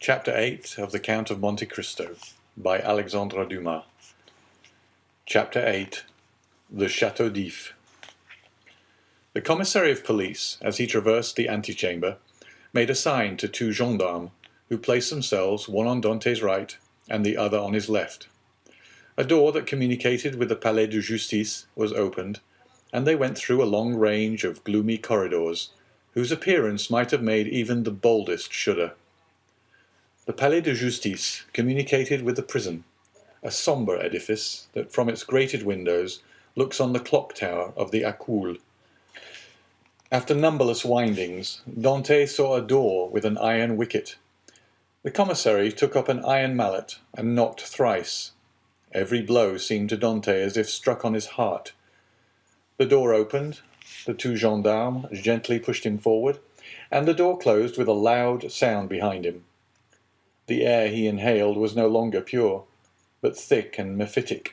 Chapter 8 of the Count of Monte Cristo by Alexandre Dumas. Chapter 8. The Chateau d'If. The commissary of police, as he traversed the antechamber, made a sign to two gendarmes, who placed themselves one on Dante's right and the other on his left. A door that communicated with the Palais de Justice was opened, and they went through a long range of gloomy corridors, whose appearance might have made even the boldest shudder. The Palais de Justice communicated with the prison, a sombre edifice that from its grated windows looks on the clock tower of the Accoul. After numberless windings, Dante saw a door with an iron wicket. The commissary took up an iron mallet and knocked thrice. Every blow seemed to Dante as if struck on his heart. The door opened, the two gendarmes gently pushed him forward, and the door closed with a loud sound behind him. The air he inhaled was no longer pure, but thick and mephitic.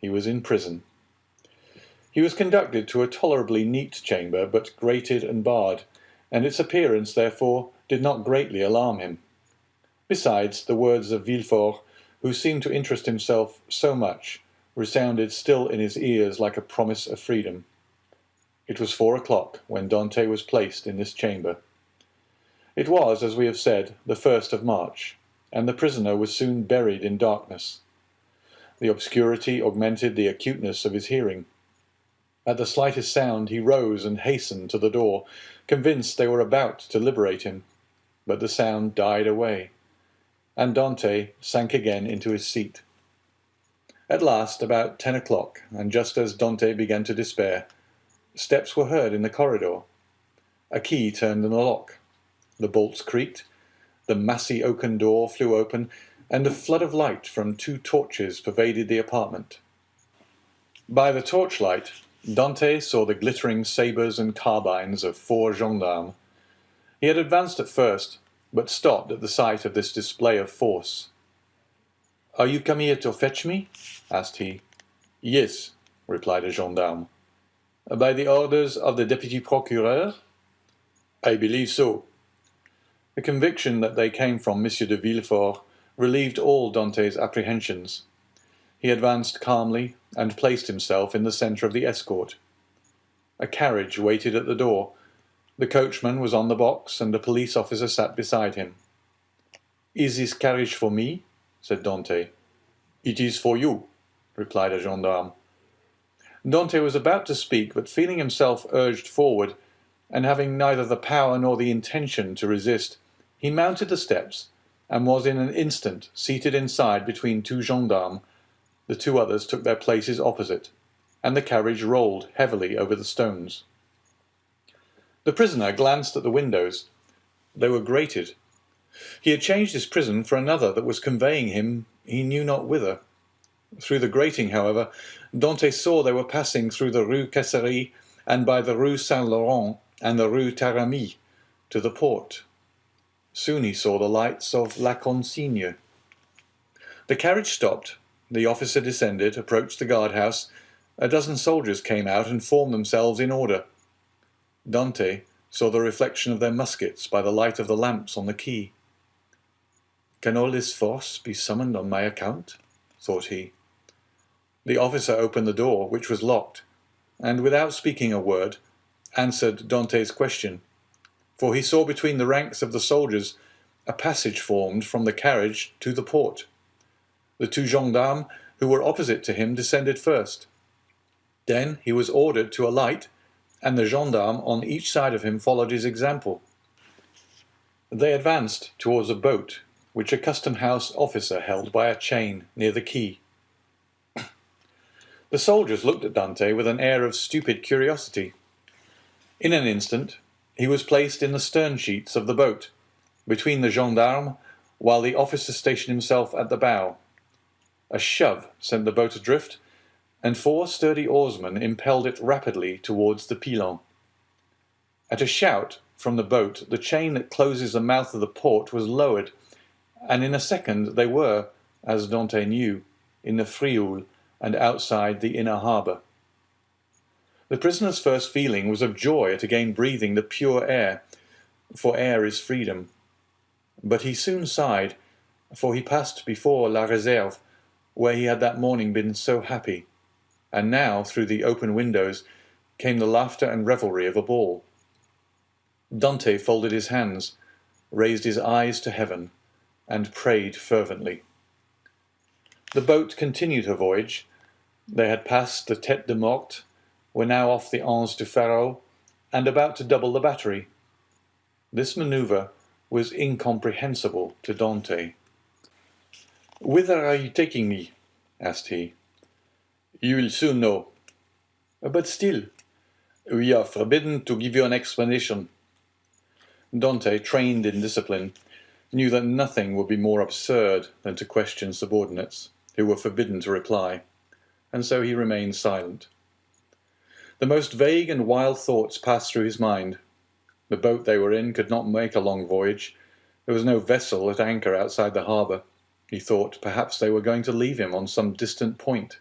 He was in prison. He was conducted to a tolerably neat chamber, but grated and barred, and its appearance, therefore, did not greatly alarm him. Besides, the words of Villefort, who seemed to interest himself so much, resounded still in his ears like a promise of freedom. It was 4 o'clock when Dante was placed in this chamber. It was, as we have said, the 1st of March, and the prisoner was soon buried in darkness. The obscurity augmented the acuteness of his hearing. At the slightest sound he rose and hastened to the door, convinced they were about to liberate him. But the sound died away, and Dante sank again into his seat. At last, about 10 o'clock, and just as Dante began to despair, steps were heard in the corridor. A key turned in the lock. The bolts creaked, the massy oaken door flew open, and a flood of light from 2 torches pervaded the apartment. By the torchlight, Dante saw the glittering sabres and carbines of 4 gendarmes. He had advanced at first, but stopped at the sight of this display of force. "Are you come here to fetch me?" asked he. "Yes," replied a gendarme. "By the orders of the deputy procureur?" "I believe so." The conviction that they came from M. de Villefort relieved all Dante's apprehensions. He advanced calmly and placed himself in the centre of the escort. A carriage waited at the door. The coachman was on the box, and a police officer sat beside him. "Is this carriage for me?" said Dante. "It is for you," replied a gendarme. Dante was about to speak, but feeling himself urged forward, and having neither the power nor the intention to resist, he mounted the steps, and was in an instant seated inside between 2 gendarmes. The 2 others took their places opposite, and the carriage rolled heavily over the stones. The prisoner glanced at the windows. They were grated. He had changed his prison for another that was conveying him he knew not whither. Through the grating, however, Dante saw they were passing through the Rue Caisserie and by the Rue Saint-Laurent and the Rue Taramie to the port. Soon he saw the lights of La Consigne. The carriage stopped. The officer descended, approached the guardhouse. A dozen soldiers came out and formed themselves in order. Dante saw the reflection of their muskets by the light of the lamps on the quay. "Can all this force be summoned on my account?" thought he. The officer opened the door, which was locked, and without speaking a word, answered Dante's question, for he saw between the ranks of the soldiers a passage formed from the carriage to the port. The 2 gendarmes who were opposite to him descended first. Then he was ordered to alight, and the gendarme on each side of him followed his example. They advanced towards a boat which a custom-house officer held by a chain near the quay. The soldiers looked at Dante with an air of stupid curiosity. In an instant he was placed in the stern sheets of the boat, between the gendarmes, while the officer stationed himself at the bow. A shove sent the boat adrift, and 4 sturdy oarsmen impelled it rapidly towards the Pilon. At a shout from the boat, the chain that closes the mouth of the port was lowered, and in a second they were, as Dante knew, in the Frioul and outside the inner harbour. The prisoner's first feeling was of joy at again breathing the pure air, for air is freedom. But he soon sighed, for he passed before La Réserve, where he had that morning been so happy, and now, through the open windows, came the laughter and revelry of a ball. Dante folded his hands, raised his eyes to heaven, and prayed fervently. The boat continued her voyage. They had passed the Tête de Morte, were now off the Anse du Pharaon, and about to double the battery. This manoeuvre was incomprehensible to Dante. "Whither are you taking me?" asked he. "You will soon know." "But still—" "We are forbidden to give you an explanation." Dante, trained in discipline, knew that nothing would be more absurd than to question subordinates, who were forbidden to reply, and so he remained silent. The most vague and wild thoughts passed through his mind. The boat they were in could not make a long voyage. There was no vessel at anchor outside the harbour. He thought perhaps they were going to leave him on some distant point.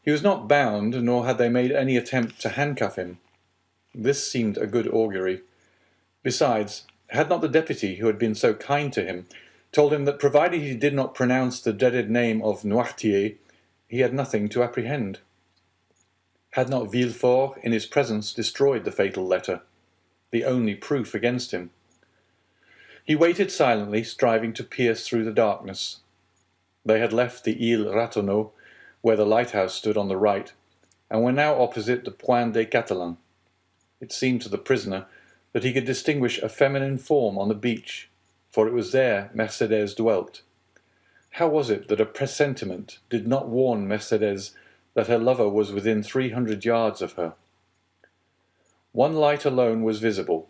He was not bound, nor had they made any attempt to handcuff him. This seemed a good augury. Besides, had not the deputy, who had been so kind to him, told him that provided he did not pronounce the dreaded name of Noirtier, he had nothing to apprehend? Had not Villefort, in his presence, destroyed the fatal letter, the only proof against him? He waited silently, striving to pierce through the darkness. They had left the Île Ratonneau, where the lighthouse stood on the right, and were now opposite the Point des Catalans. It seemed to the prisoner that he could distinguish a feminine form on the beach, for it was there Mercédès dwelt. How was it that a presentiment did not warn Mercédès that her lover was within 300 yards of her? One light alone was visible,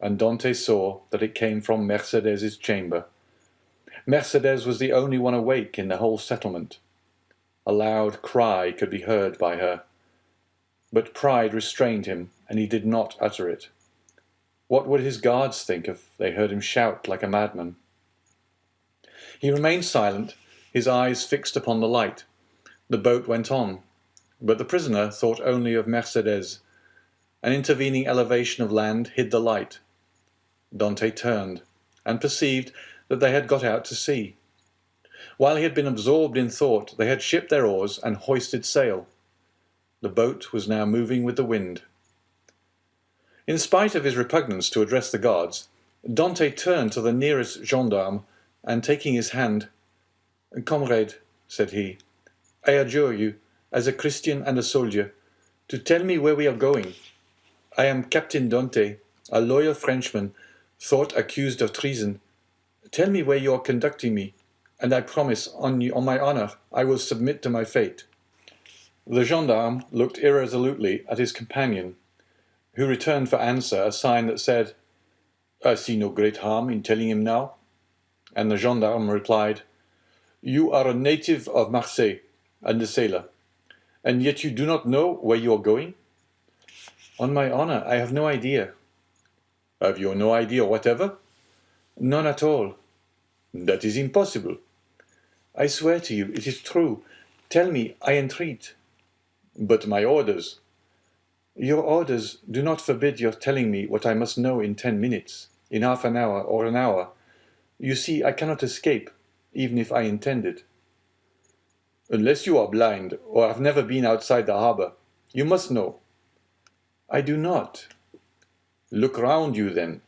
and Dante saw that it came from Mercédès' chamber. Mercédès was the only one awake in the whole settlement. A loud cry could be heard by her, but pride restrained him, and he did not utter it. What would his guards think if they heard him shout like a madman? He remained silent, his eyes fixed upon the light. The boat went on, but the prisoner thought only of Mercédès. An intervening elevation of land hid the light. Dante turned, and perceived that they had got out to sea. While he had been absorbed in thought, they had shipped their oars and hoisted sail. The boat was now moving with the wind. In spite of his repugnance to address the guards, Dante turned to the nearest gendarme, and taking his hand, "Comrade," said he, "I adjure you, as a Christian and a soldier, to tell me where we are going. I am Captain Dante, a loyal Frenchman, thought accused of treason. Tell me where you are conducting me, and I promise, on my honour, I will submit to my fate." The gendarme looked irresolutely at his companion, who returned for answer a sign that said, "I see no great harm in telling him now." And the gendarme replied, "You are a native of Marseille, and a sailor, and yet you do not know where you are going?" "On my honour, I have no idea." "Have you no idea whatever?" "None at all." "That is impossible." "I swear to you, it is true. Tell me, I entreat." "But my orders—" "Your orders do not forbid your telling me what I must know in 10 minutes, in half an hour, or an hour. You see, I cannot escape, even if I intended." "Unless you are blind, or have never been outside the harbour, you must know." "I do not." "Look round you, then."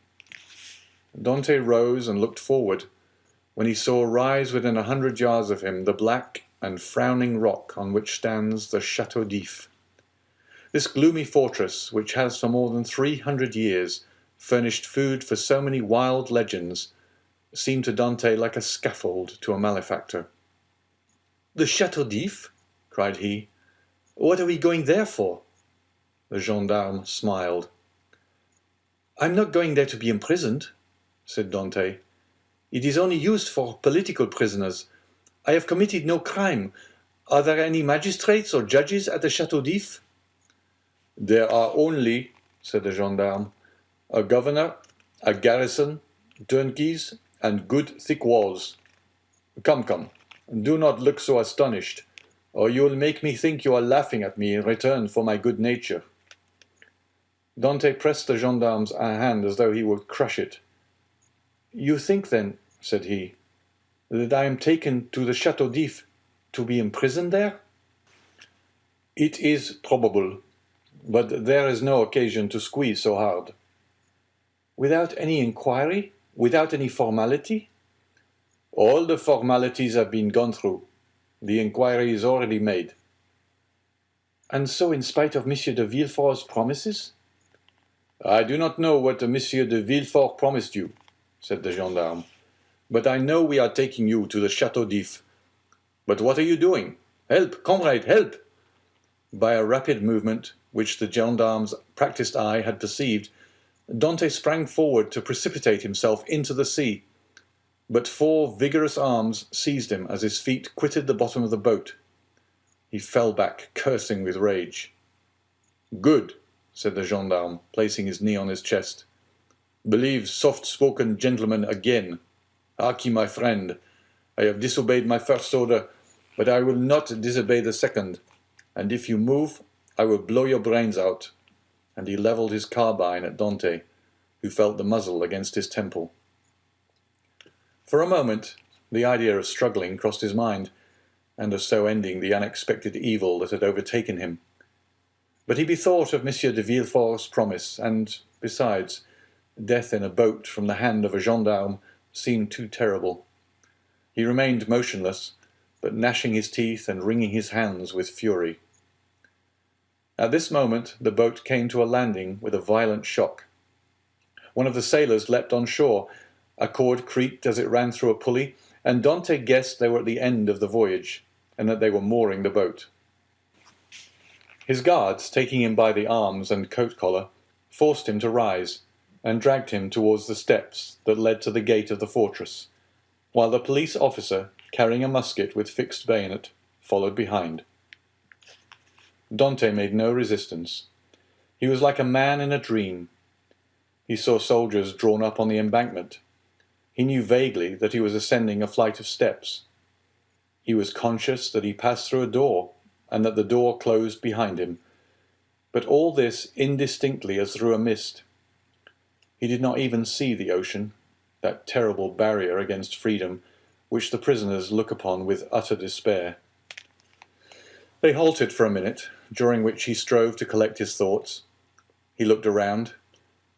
Dante rose and looked forward, when he saw rise within 100 yards of him the black and frowning rock on which stands the Chateau d'If. This gloomy fortress, which has for more than 300 years furnished food for so many wild legends, seemed to Dante like a scaffold to a malefactor. "The Chateau d'If?" cried he. "What are we going there for?" The gendarme smiled. "I'm not going there to be imprisoned," said Dante. "It is only used for political prisoners. I have committed no crime. Are there any magistrates or judges at the Chateau d'If?" "There are only," said the gendarme, "a governor, a garrison, turnkeys, and good thick walls. Come, come, do not look so astonished, or you will make me think you are laughing at me in return for my good nature." Dante pressed the gendarme's hand as though he would crush it. "You think, then," said he, "that I am taken to the Chateau d'If to be imprisoned there?" "It is probable, but there is no occasion to squeeze so hard." "Without any inquiry? Without any formality?" "All the formalities have been gone through. The inquiry is already made." "And so in spite of Monsieur de Villefort's promises?" "I do not know what Monsieur de Villefort promised you," said the gendarme, "but I know we are taking you to the Chateau d'If. But what are you doing? Help, comrade, help!" By a rapid movement, which the gendarme's practised eye had perceived, Dante sprang forward to precipitate himself into the sea, but 4 vigorous arms seized him as his feet quitted the bottom of the boat. He fell back, cursing with rage. "Good," said the gendarme, placing his knee on his chest. "Believe soft-spoken gentlemen again. Harkee, my friend, I have disobeyed my first order, but I will not disobey the second, and if you move, I will blow your brains out." And he levelled his carbine at Dante, who felt the muzzle against his temple. For a moment, the idea of struggling crossed his mind, and of so ending the unexpected evil that had overtaken him. But he bethought of Monsieur de Villefort's promise, and, besides, death in a boat from the hand of a gendarme seemed too terrible. He remained motionless, but gnashing his teeth and wringing his hands with fury. At this moment the boat came to a landing with a violent shock. One of the sailors leapt on shore. A cord creaked as it ran through a pulley, and Dante guessed they were at the end of the voyage, and that they were mooring the boat. His guards, taking him by the arms and coat collar, forced him to rise, and dragged him towards the steps that led to the gate of the fortress, while the police officer, carrying a musket with fixed bayonet, followed behind. Dante made no resistance. He was like a man in a dream. He saw soldiers drawn up on the embankment. He knew vaguely that he was ascending a flight of steps. He was conscious that he passed through a door, and that the door closed behind him, but all this indistinctly as through a mist. He did not even see the ocean, that terrible barrier against freedom, which the prisoners look upon with utter despair. They halted for a minute, during which he strove to collect his thoughts. He looked around.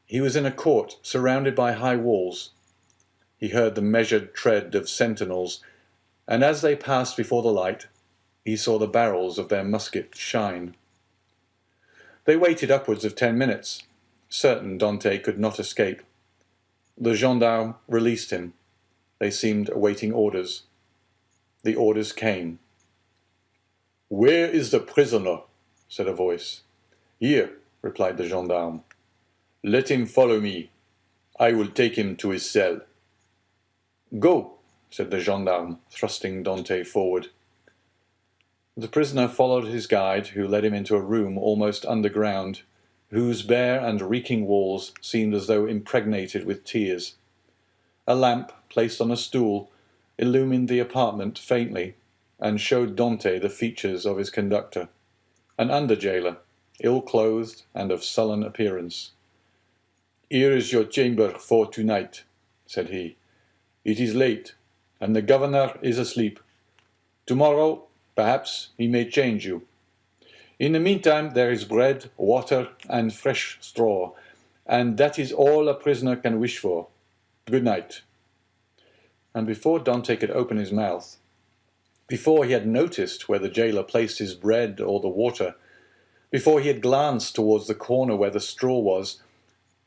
He was in a court surrounded by high walls. He heard the measured tread of sentinels, and as they passed before the light, he saw the barrels of their muskets shine. They waited upwards of 10 minutes, certain Dante could not escape. The gendarme released him. They seemed awaiting orders. The orders came. "Where is the prisoner?" said a voice. "Here," replied the gendarme. "Let him follow me. I will take him to his cell." "Go," said the gendarme, thrusting Dante forward. The prisoner followed his guide, who led him into a room almost underground, whose bare and reeking walls seemed as though impregnated with tears. A lamp, placed on a stool, illumined the apartment faintly, and showed Dante the features of his conductor, an under-jailer, ill-clothed and of sullen appearance. "Here is your chamber for tonight," said he. "It is late, and the governor is asleep. Tomorrow, perhaps, he may change you. In the meantime, there is bread, water, and fresh straw, and that is all a prisoner can wish for. Good night." And before Dante could open his mouth, before he had noticed where the jailer placed his bread or the water, before he had glanced towards the corner where the straw was,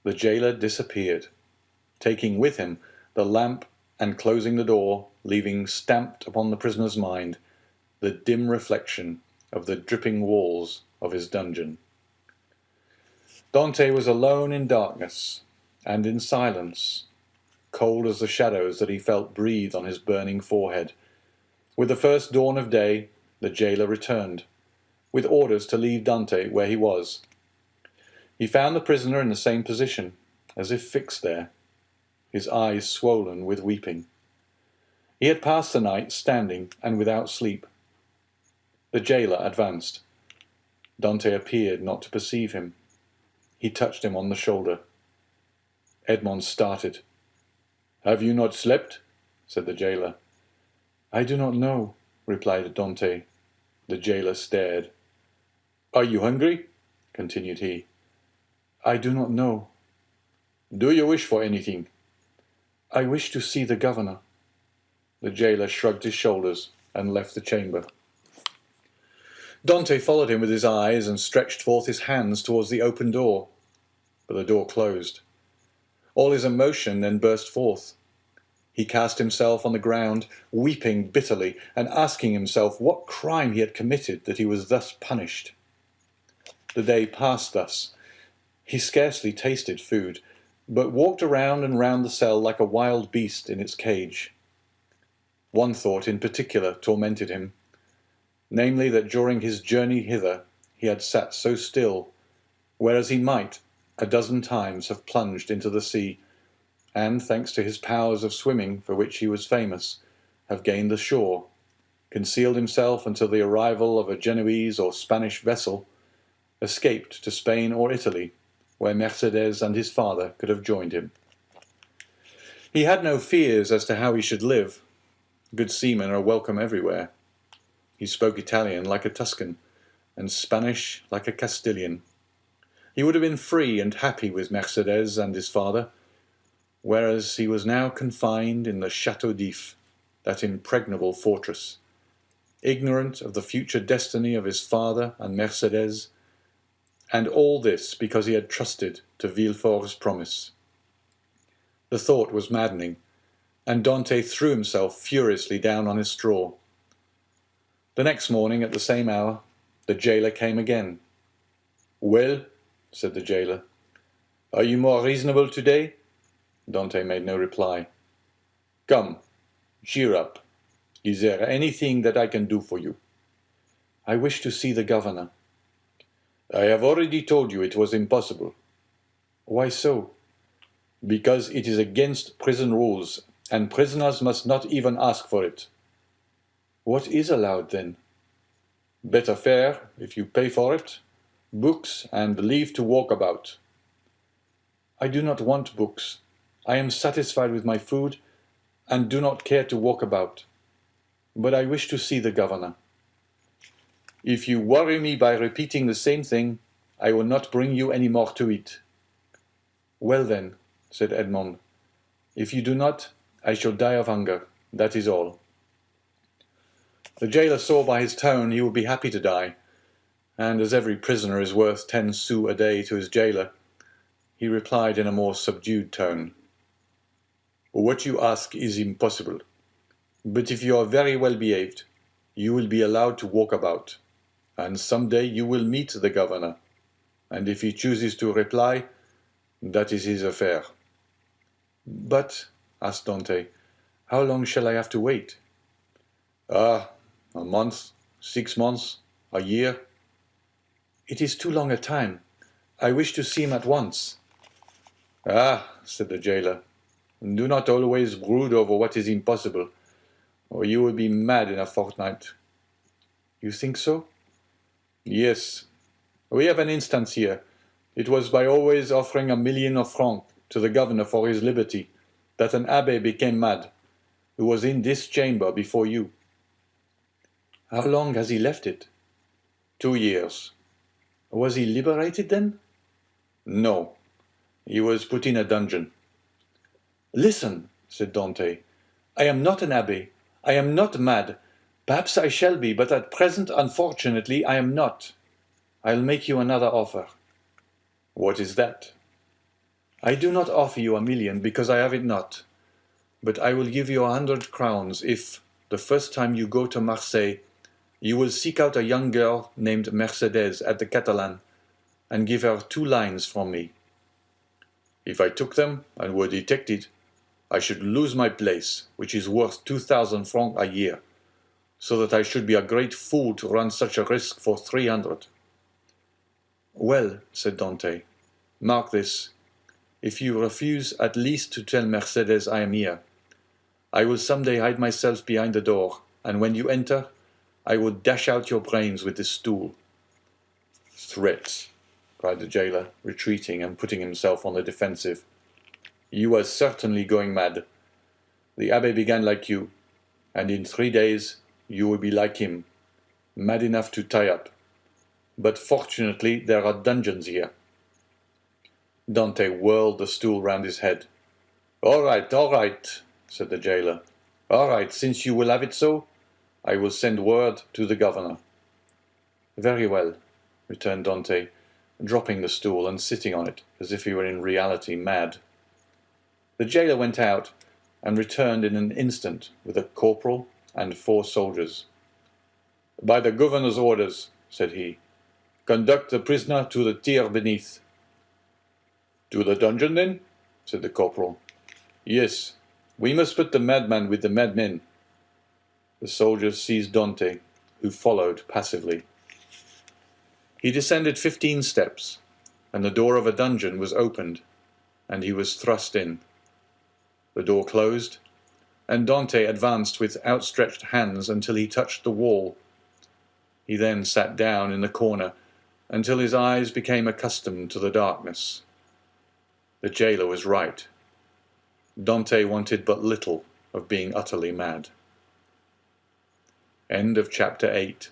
the jailer disappeared, taking with him the lamp and closing the door, leaving stamped upon the prisoner's mind the dim reflection of the dripping walls of his dungeon. Dante was alone in darkness and in silence, cold as the shadows that he felt breathe on his burning forehead. With the first dawn of day, the jailer returned, with orders to leave Dante where he was. He found the prisoner in the same position, as if fixed there, his eyes swollen with weeping. He had passed the night standing and without sleep. The jailer advanced. Dante appeared not to perceive him. He touched him on the shoulder. Edmond started. "Have you not slept?" said the jailer. "I do not know," replied Dante. The jailer stared. "Are you hungry?" continued he. "I do not know." "Do you wish for anything?" "I wish to see the governor." The jailer shrugged his shoulders and left the chamber. Dante followed him with his eyes and stretched forth his hands towards the open door, but the door closed. All his emotion then burst forth. He cast himself on the ground, weeping bitterly and asking himself what crime he had committed that he was thus punished. The day passed thus. He scarcely tasted food, but walked around and round the cell like a wild beast in its cage. One thought in particular tormented him, namely that during his journey hither he had sat so still, whereas he might, a dozen times, have plunged into the sea, and, thanks to his powers of swimming, for which he was famous, have gained the shore, concealed himself until the arrival of a Genoese or Spanish vessel, escaped to Spain or Italy, where Mercedes and his father could have joined him. He had no fears as to how he should live. Good seamen are welcome everywhere. He spoke Italian like a Tuscan, and Spanish like a Castilian. He would have been free and happy with Mercedes and his father, whereas he was now confined in the Chateau d'If, that impregnable fortress, ignorant of the future destiny of his father and Mercedes, and all this because he had trusted to Villefort's promise. The thought was maddening, and Dante threw himself furiously down on his straw. The next morning, at the same hour, the jailer came again. "Well," said the jailer, "are you more reasonable today?" Dante made no reply. "Come, cheer up. Is there anything that I can do for you?" "I wish to see the governor." "I have already told you it was impossible." "Why so?" "Because it is against prison rules, and prisoners must not even ask for it." "What is allowed, then?" "Better fare, if you pay for it, books, and leave to walk about." "I do not want books. I am satisfied with my food, and do not care to walk about. But I wish to see the governor." "If you worry me by repeating the same thing, I will not bring you any more to eat." "Well then," said Edmond, "if you do not, I shall die of hunger, that is all." The jailer saw by his tone he would be happy to die, and as every prisoner is worth 10 sous a day to his jailer, he replied in a more subdued tone, "What you ask is impossible, but if you are very well behaved, you will be allowed to walk about, and some day you will meet the governor, and if he chooses to reply, that is his affair." "But," asked Dante, "how long shall I have to wait?" "Ah, a month, 6 months, a year." "It is too long a time. I wish to see him at once." "Ah," said the jailer, "do not always brood over what is impossible, or you will be mad in a fortnight." "You think so?" "Yes. We have an instance here. It was by always offering 1,000,000 of francs to the governor for his liberty that an abbé became mad, who was in this chamber before you." "How long has he left it?" 2 years. "Was he liberated then?" "No. He was put in a dungeon." "Listen," said Dante. "I am not an abbé. I am not mad. Perhaps I shall be, but at present, unfortunately, I am not. I'll make you another offer." "What is that?" "I do not offer you 1,000,000 because I have it not. But I will give you 100 crowns if, the first time you go to Marseille, you will seek out a young girl named Mercedes at the Catalan, and give her 2 lines from me." "If I took them and were detected, I should lose my place, which is worth 2,000 francs a year, so that I should be a great fool to run such a risk for 300. "Well," said Dante, "mark this. If you refuse at least to tell Mercedes I am here, I will some day hide myself behind the door, and when you enter, I will dash out your brains with this stool." "Threats!" cried the jailer, retreating and putting himself on the defensive. "You are certainly going mad, The abbé began like you, and in 3 days you will be like him, mad enough to tie up. But fortunately there are dungeons here." Dante whirled the stool round his head. All right, said the jailer. "All right, since you will have it so, I will send word to the governor." "Very well," returned Dante, dropping the stool and sitting on it as if he were in reality mad. The jailer went out and returned in an instant with a corporal and 4 soldiers. "By the governor's orders," said he, "conduct the prisoner to the tier beneath." "To the dungeon, then?" said the corporal. "Yes, we must put the madman with the madmen." The soldiers seized Dante, who followed passively. He descended 15 steps, and the door of a dungeon was opened, and he was thrust in. The door closed, and Dante advanced with outstretched hands until he touched the wall. He then sat down in the corner until his eyes became accustomed to the darkness. The jailer was right. Dante wanted but little of being utterly mad. End of chapter 8.